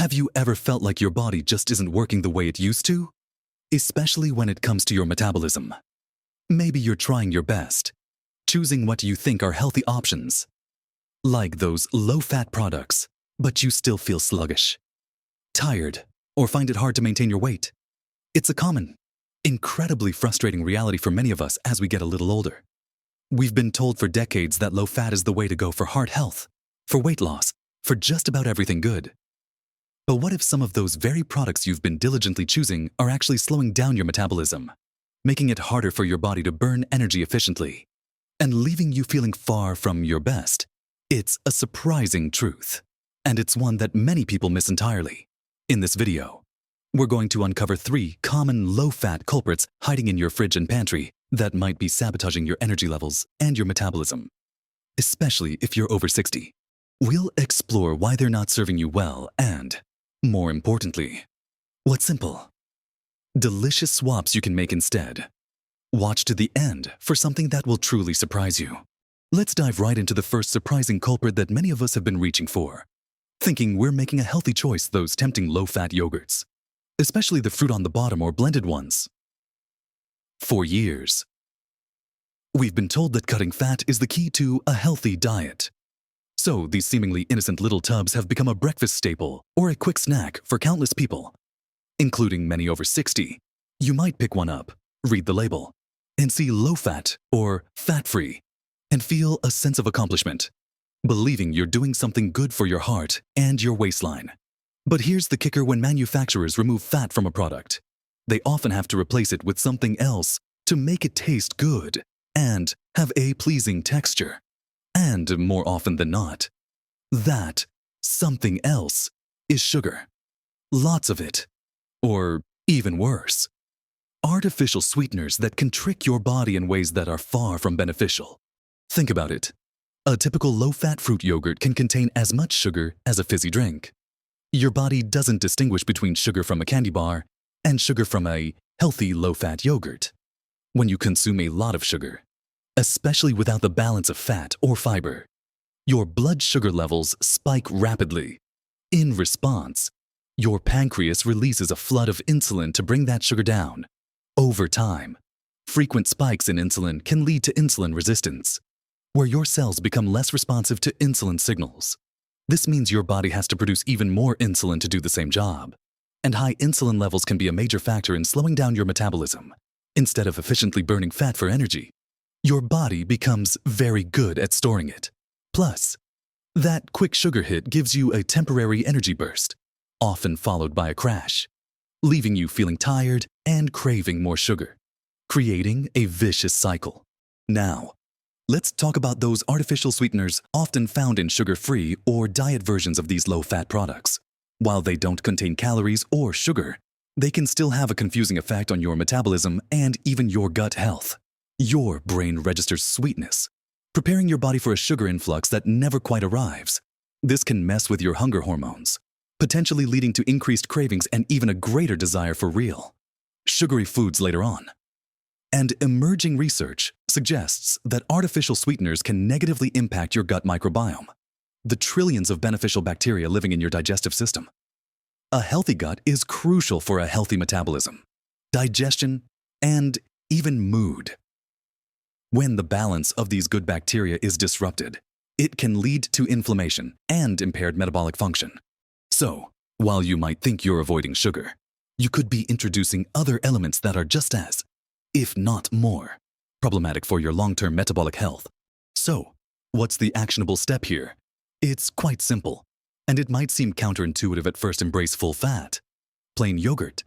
Have you ever felt like your body just isn't working the way it used to? Especially when it comes to your metabolism. Maybe you're trying your best, choosing what you think are healthy options, like those low-fat products, but you still feel sluggish, tired, or find it hard to maintain your weight. It's a common, incredibly frustrating reality for many of us as we get a little older. We've been told for decades that low fat is the way to go for heart health, for weight loss, for just about everything good. But what if some of those very products you've been diligently choosing are actually slowing down your metabolism, making it harder for your body to burn energy efficiently, and leaving you feeling far from your best? It's a surprising truth, and it's one that many people miss entirely. In this video, we're going to uncover 3 common low-fat culprits hiding in your fridge and pantry that might be sabotaging your energy levels and your metabolism, especially if you're over 60. We'll explore why they're not serving you well and, more importantly, what's simple, delicious swaps you can make instead. Watch to the end for something that will truly surprise you. Let's dive right into the first surprising culprit that many of us have been reaching for, thinking we're making a healthy choice: those tempting low-fat yogurts, especially the fruit on the bottom or blended ones. For years, we've been told that cutting fat is the key to a healthy diet. So these seemingly innocent little tubs have become a breakfast staple or a quick snack for countless people, including many over 60. You might pick one up, read the label, and see low-fat or fat-free, and feel a sense of accomplishment, believing you're doing something good for your heart and your waistline. But here's the kicker: when manufacturers remove fat from a product, they often have to replace it with something else to make it taste good and have a pleasing texture. And more often than not, that something else is sugar. Lots of it. Or even worse, artificial sweeteners that can trick your body in ways that are far from beneficial. Think about it. A typical low-fat fruit yogurt can contain as much sugar as a fizzy drink. Your body doesn't distinguish between sugar from a candy bar and sugar from a healthy low-fat yogurt. When you consume a lot of sugar, especially without the balance of fat or fiber, your blood sugar levels spike rapidly. In response, your pancreas releases a flood of insulin to bring that sugar down. Over time, frequent spikes in insulin can lead to insulin resistance, where your cells become less responsive to insulin signals. This means your body has to produce even more insulin to do the same job, and high insulin levels can be a major factor in slowing down your metabolism. Instead of efficiently burning fat for energy, your body becomes very good at storing it. Plus, that quick sugar hit gives you a temporary energy burst, often followed by a crash, leaving you feeling tired and craving more sugar, creating a vicious cycle. Now, let's talk about those artificial sweeteners often found in sugar-free or diet versions of these low-fat products. While they don't contain calories or sugar, they can still have a confusing effect on your metabolism and even your gut health. Your brain registers sweetness, preparing your body for a sugar influx that never quite arrives. This can mess with your hunger hormones, potentially leading to increased cravings and even a greater desire for real, sugary foods later on. And emerging research suggests that artificial sweeteners can negatively impact your gut microbiome, the trillions of beneficial bacteria living in your digestive system. A healthy gut is crucial for a healthy metabolism, digestion, and even mood. When the balance of these good bacteria is disrupted, it can lead to inflammation and impaired metabolic function. So, while you might think you're avoiding sugar, you could be introducing other elements that are just as, if not more, problematic for your long-term metabolic health. So, what's the actionable step here? It's quite simple, and it might seem counterintuitive at first. Embrace full fat. Plain yogurt.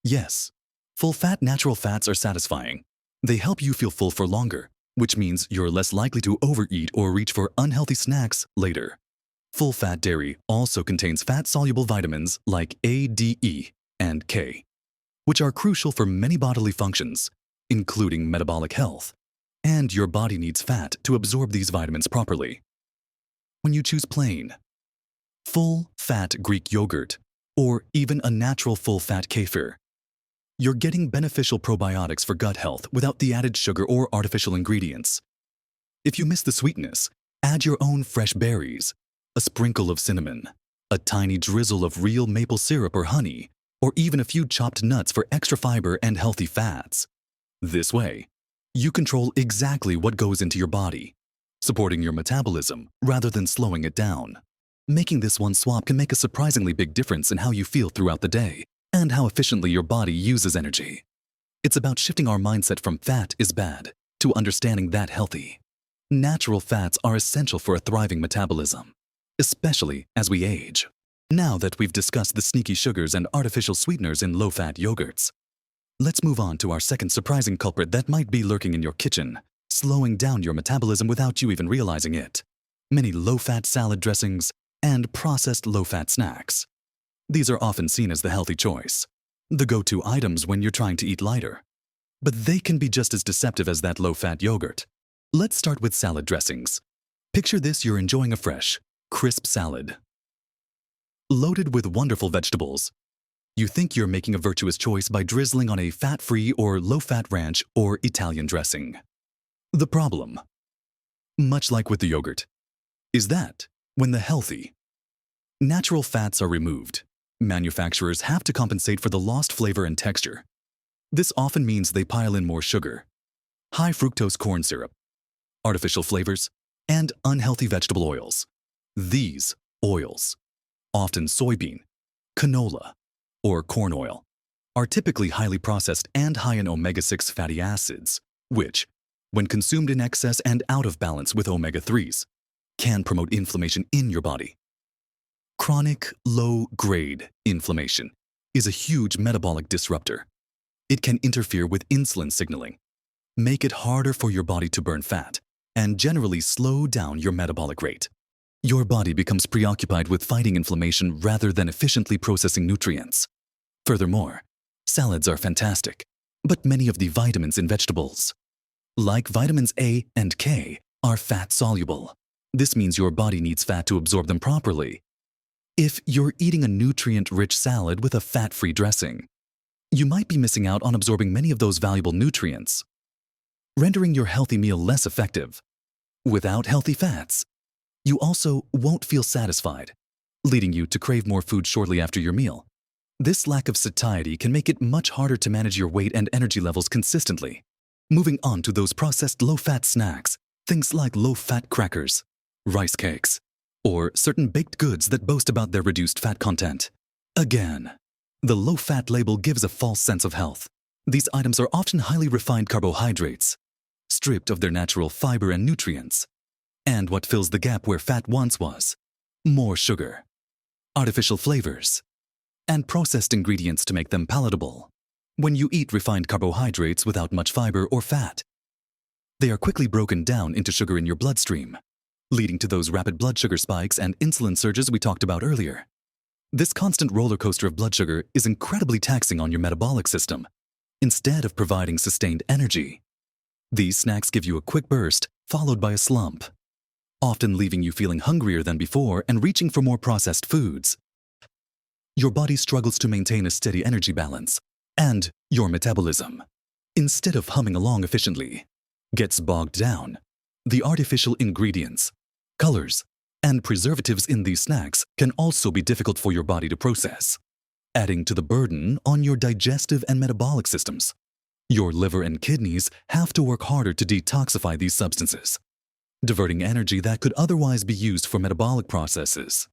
Yes, full-fat natural fats are satisfying. They help you feel full for longer, which means you're less likely to overeat or reach for unhealthy snacks later. Full-fat dairy also contains fat-soluble vitamins like A, D, E, and K, which are crucial for many bodily functions, including metabolic health, and your body needs fat to absorb these vitamins properly. When you choose plain, full-fat Greek yogurt, or even a natural full-fat kefir, you're getting beneficial probiotics for gut health without the added sugar or artificial ingredients. If you miss the sweetness, add your own fresh berries, a sprinkle of cinnamon, a tiny drizzle of real maple syrup or honey, or even a few chopped nuts for extra fiber and healthy fats. This way, you control exactly what goes into your body, supporting your metabolism rather than slowing it down. Making this one swap can make a surprisingly big difference in how you feel throughout the day and how efficiently your body uses energy. It's about shifting our mindset from fat is bad to understanding that healthy. Natural fats are essential for a thriving metabolism, especially as we age. Now that we've discussed the sneaky sugars and artificial sweeteners in low-fat yogurts, let's move on to our second surprising culprit that might be lurking in your kitchen, slowing down your metabolism without you even realizing it. Many low-fat salad dressings and processed low-fat snacks. These are often seen as the healthy choice, the go-to items when you're trying to eat lighter. But they can be just as deceptive as that low-fat yogurt. Let's start with salad dressings. Picture this: you're enjoying a fresh, crisp salad, loaded with wonderful vegetables. You think you're making a virtuous choice by drizzling on a fat-free or low-fat ranch or Italian dressing. The problem, much like with the yogurt, is that when the healthy, natural fats are removed, manufacturers have to compensate for the lost flavor and texture. This often means they pile in more sugar, high fructose corn syrup, artificial flavors, and unhealthy vegetable oils. These oils, often soybean, canola, or corn oil, are typically highly processed and high in omega-6 fatty acids, which, when consumed in excess and out of balance with omega-3s, can promote inflammation in your body. Chronic low-grade inflammation is a huge metabolic disruptor. It can interfere with insulin signaling, make it harder for your body to burn fat, and generally slow down your metabolic rate. Your body becomes preoccupied with fighting inflammation rather than efficiently processing nutrients. Furthermore, salads are fantastic, but many of the vitamins in vegetables, like vitamins A and K, are fat-soluble. This means your body needs fat to absorb them properly. If you're eating a nutrient-rich salad with a fat-free dressing, you might be missing out on absorbing many of those valuable nutrients, rendering your healthy meal less effective. Without healthy fats, you also won't feel satisfied, leading you to crave more food shortly after your meal. This lack of satiety can make it much harder to manage your weight and energy levels consistently. Moving on to those processed low-fat snacks, things like low-fat crackers, rice cakes, or certain baked goods that boast about their reduced fat content. Again, the low-fat label gives a false sense of health. These items are often highly refined carbohydrates, stripped of their natural fiber and nutrients. And what fills the gap where fat once was? More sugar, artificial flavors, and processed ingredients to make them palatable. When you eat refined carbohydrates without much fiber or fat, they are quickly broken down into sugar in your bloodstream, leading to those rapid blood sugar spikes and insulin surges we talked about earlier. This constant roller coaster of blood sugar is incredibly taxing on your metabolic system. Instead of providing sustained energy, these snacks give you a quick burst followed by a slump, often leaving you feeling hungrier than before and reaching for more processed foods. Your body struggles to maintain a steady energy balance, and your metabolism, instead of humming along efficiently, gets bogged down. The artificial ingredients, colors, and preservatives in these snacks can also be difficult for your body to process, adding to the burden on your digestive and metabolic systems. Your liver and kidneys have to work harder to detoxify these substances, diverting energy that could otherwise be used for metabolic processes.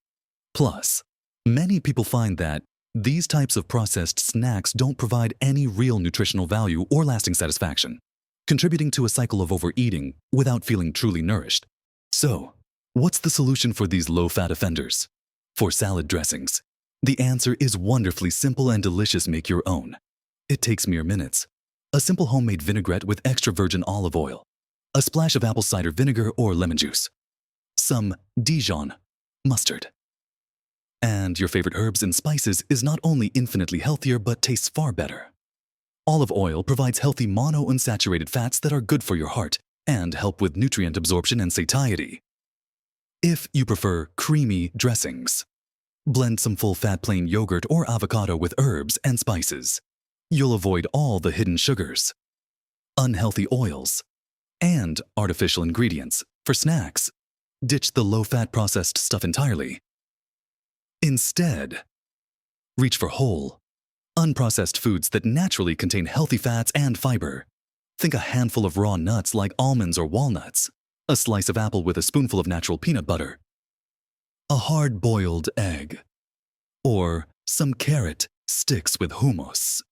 Plus, many people find that these types of processed snacks don't provide any real nutritional value or lasting satisfaction, contributing to a cycle of overeating without feeling truly nourished. So, what's the solution for these low-fat offenders? For salad dressings, the answer is wonderfully simple and delicious. Make your own. It takes mere minutes. A simple homemade vinaigrette with extra virgin olive oil, a splash of apple cider vinegar or lemon juice, some Dijon mustard, and your favorite herbs and spices is not only infinitely healthier but tastes far better. Olive oil provides healthy monounsaturated fats that are good for your heart and help with nutrient absorption and satiety. If you prefer creamy dressings, blend some full-fat plain yogurt or avocado with herbs and spices. You'll avoid all the hidden sugars, unhealthy oils, and artificial ingredients. For snacks, ditch the low-fat processed stuff entirely. Instead, reach for whole, unprocessed foods that naturally contain healthy fats and fiber. Think a handful of raw nuts like almonds or walnuts, a slice of apple with a spoonful of natural peanut butter, a hard-boiled egg, or some carrot sticks with hummus.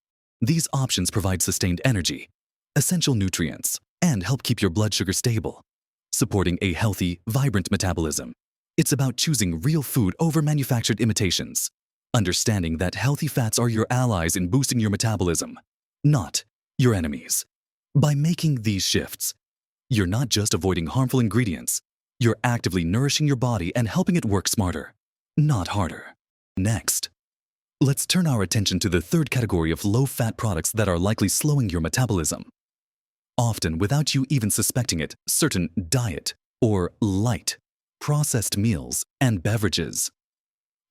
These options provide sustained energy, essential nutrients, and help keep your blood sugar stable, supporting a healthy, vibrant metabolism. It's about choosing real food over manufactured imitations, understanding that healthy fats are your allies in boosting your metabolism, not your enemies. By making these shifts, you're not just avoiding harmful ingredients, you're actively nourishing your body and helping it work smarter, not harder. Next, let's turn our attention to the third category of low-fat products that are likely slowing your metabolism. Often, without you even suspecting it, certain diet or light processed meals and beverages.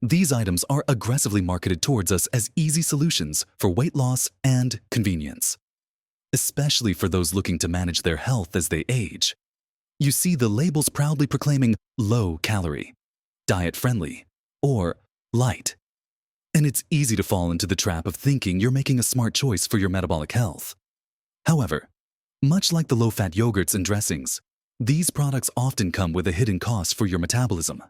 These items are aggressively marketed towards us as easy solutions for weight loss and convenience, especially for those looking to manage their health as they age. You see the labels proudly proclaiming low-calorie, diet-friendly, or light. And it's easy to fall into the trap of thinking you're making a smart choice for your metabolic health. However, much like the low-fat yogurts and dressings, these products often come with a hidden cost for your metabolism.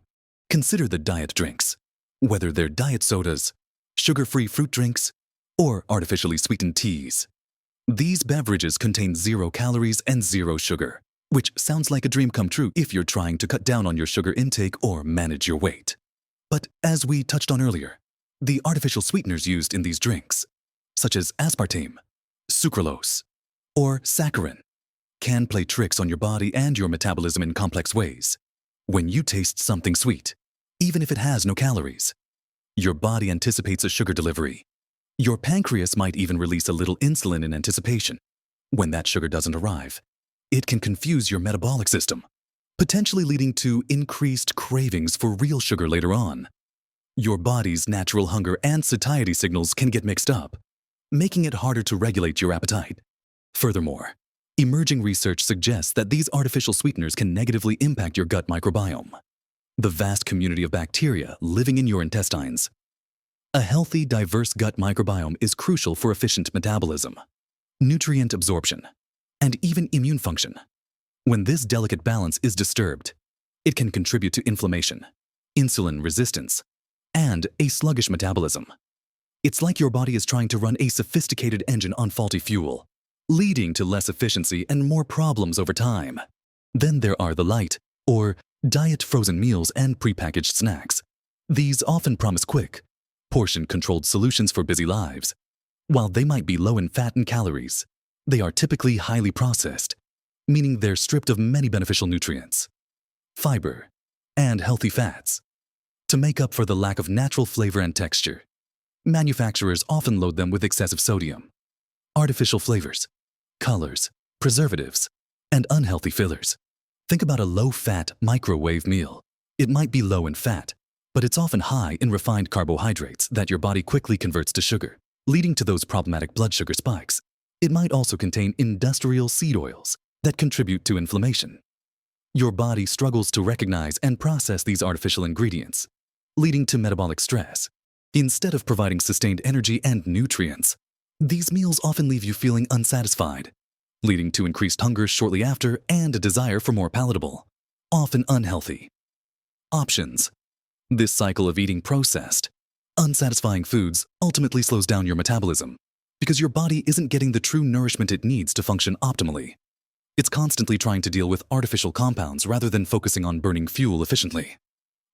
Consider the diet drinks, whether they're diet sodas, sugar-free fruit drinks, or artificially sweetened teas. These beverages contain 0 calories and 0 sugar, which sounds like a dream come true if you're trying to cut down on your sugar intake or manage your weight. But as we touched on earlier, the artificial sweeteners used in these drinks, such as aspartame, sucralose, or saccharin, can play tricks on your body and your metabolism in complex ways. When you taste something sweet, even if it has no calories, your body anticipates a sugar delivery. Your pancreas might even release a little insulin in anticipation. When that sugar doesn't arrive, it can confuse your metabolic system, potentially leading to increased cravings for real sugar later on. Your body's natural hunger and satiety signals can get mixed up, making it harder to regulate your appetite. Furthermore, emerging research suggests that these artificial sweeteners can negatively impact your gut microbiome, the vast community of bacteria living in your intestines. A healthy, diverse gut microbiome is crucial for efficient metabolism, nutrient absorption, and even immune function. When this delicate balance is disturbed, it can contribute to inflammation, insulin resistance, and a sluggish metabolism. It's like your body is trying to run a sophisticated engine on faulty fuel, leading to less efficiency and more problems over time. Then there are the light, or diet frozen meals and prepackaged snacks. These often promise quick, portion-controlled solutions for busy lives. While they might be low in fat and calories, they are typically highly processed, meaning they're stripped of many beneficial nutrients, fiber, and healthy fats. To make up for the lack of natural flavor and texture, manufacturers often load them with excessive sodium, artificial flavors, colors, preservatives, and unhealthy fillers. Think about a low-fat microwave meal. It might be low in fat, but it's often high in refined carbohydrates that your body quickly converts to sugar, leading to those problematic blood sugar spikes. It might also contain industrial seed oils that contribute to inflammation. Your body struggles to recognize and process these artificial ingredients, leading to metabolic stress. Instead of providing sustained energy and nutrients, these meals often leave you feeling unsatisfied, leading to increased hunger shortly after and a desire for more palatable, often unhealthy options. This cycle of eating processed, unsatisfying foods ultimately slows down your metabolism because your body isn't getting the true nourishment it needs to function optimally. It's constantly trying to deal with artificial compounds rather than focusing on burning fuel efficiently.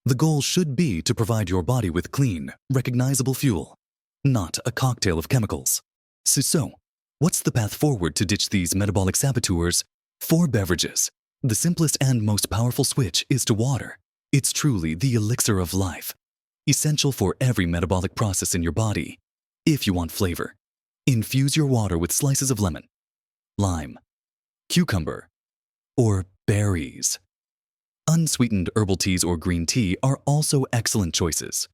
The goal should be to provide your body with clean, recognizable fuel, not a cocktail of chemicals. So, what's the path forward to ditch these metabolic saboteurs? 4 beverages. The simplest and most powerful switch is to water. It's truly the elixir of life, essential for every metabolic process in your body. If you want flavor, infuse your water with slices of lemon, lime, cucumber, or berries. Unsweetened herbal teas or green tea are also excellent choices,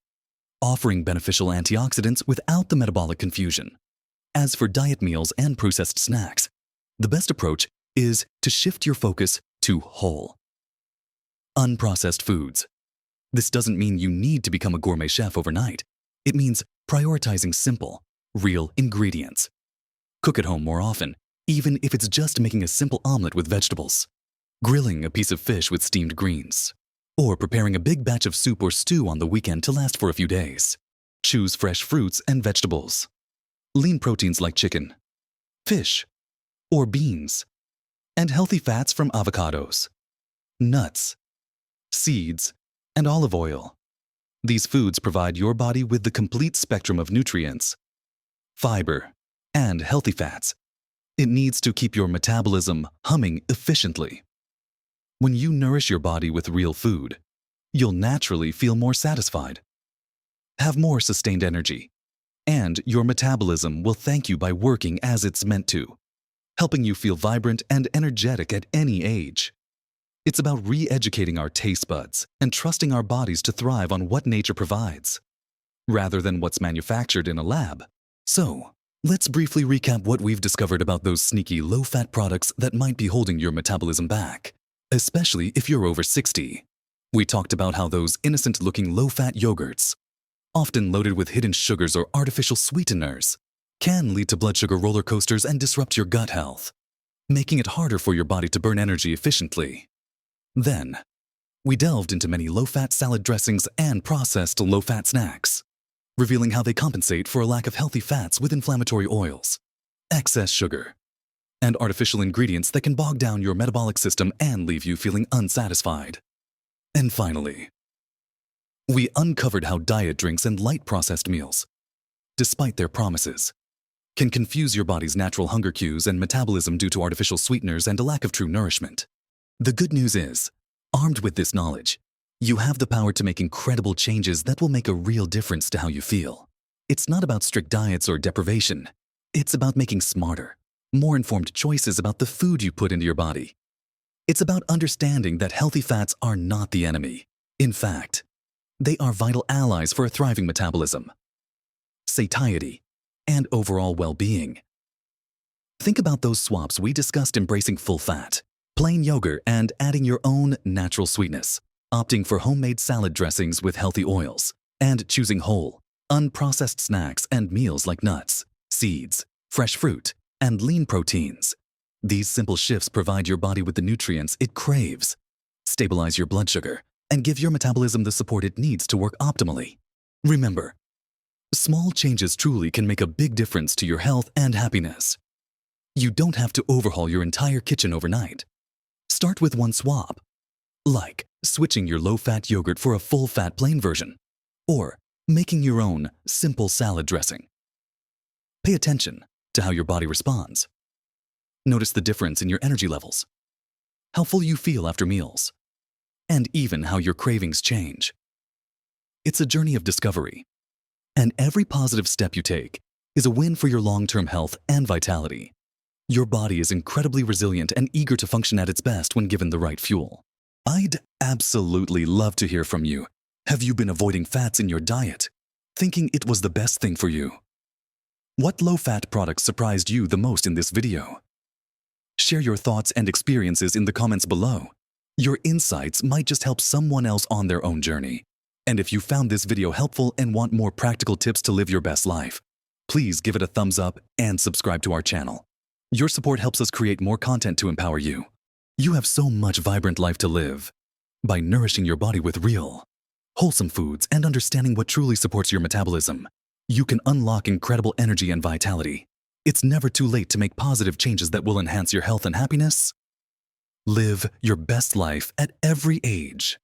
offering beneficial antioxidants without the metabolic confusion. As for diet meals and processed snacks, the best approach is to shift your focus to whole, unprocessed foods. This doesn't mean you need to become a gourmet chef overnight. It means prioritizing simple, real ingredients. Cook at home more often, even if it's just making a simple omelet with vegetables, grilling a piece of fish with steamed greens, or preparing a big batch of soup or stew on the weekend to last for a few days. Choose fresh fruits and vegetables, lean proteins like chicken, fish, or beans, and healthy fats from avocados, nuts, seeds, and olive oil. These foods provide your body with the complete spectrum of nutrients, fiber, and healthy fats it needs to keep your metabolism humming efficiently. When you nourish your body with real food, you'll naturally feel more satisfied, have more sustained energy, and your metabolism will thank you by working as it's meant to, helping you feel vibrant and energetic at any age. It's about re-educating our taste buds and trusting our bodies to thrive on what nature provides, rather than what's manufactured in a lab. So, let's briefly recap what we've discovered about those sneaky low-fat products that might be holding your metabolism back, especially if you're over 60. We talked about how those innocent-looking low-fat yogurts, often loaded with hidden sugars or artificial sweeteners, can lead to blood sugar roller coasters and disrupt your gut health, making it harder for your body to burn energy efficiently. Then, we delved into many low-fat salad dressings and processed low-fat snacks, revealing how they compensate for a lack of healthy fats with inflammatory oils, excess sugar, and artificial ingredients that can bog down your metabolic system and leave you feeling unsatisfied. And finally, we uncovered how diet drinks and light processed meals, despite their promises, can confuse your body's natural hunger cues and metabolism due to artificial sweeteners and a lack of true nourishment. The good news is, armed with this knowledge, you have the power to make incredible changes that will make a real difference to how you feel. It's not about strict diets or deprivation. It's about making smarter, more informed choices about the food you put into your body. It's about understanding that healthy fats are not the enemy. In fact, they are vital allies for a thriving metabolism, satiety, and overall well-being. Think about those swaps we discussed: embracing full fat, plain yogurt, and adding your own natural sweetness, opting for homemade salad dressings with healthy oils, and choosing whole, unprocessed snacks and meals like nuts, seeds, fresh fruit, and lean proteins. These simple shifts provide your body with the nutrients it craves, stabilize your blood sugar, and give your metabolism the support it needs to work optimally. Remember, small changes truly can make a big difference to your health and happiness. You don't have to overhaul your entire kitchen overnight. Start with one swap, like switching your low-fat yogurt for a full-fat plain version, or making your own simple salad dressing. Pay attention to how your body responds. Notice the difference in your energy levels, how full you feel after meals, and even how your cravings change. It's a journey of discovery, and every positive step you take is a win for your long-term health and vitality. Your body is incredibly resilient and eager to function at its best when given the right fuel. I'd absolutely love to hear from you. Have you been avoiding fats in your diet, thinking it was the best thing for you? What low-fat products surprised you the most in this video? Share your thoughts and experiences in the comments below. Your insights might just help someone else on their own journey. And if you found this video helpful and want more practical tips to live your best life, please give it a thumbs up and subscribe to our channel. Your support helps us create more content to empower you. You have so much vibrant life to live. By nourishing your body with real, wholesome foods and understanding what truly supports your metabolism, you can unlock incredible energy and vitality. It's never too late to make positive changes that will enhance your health and happiness. Live your best life at every age.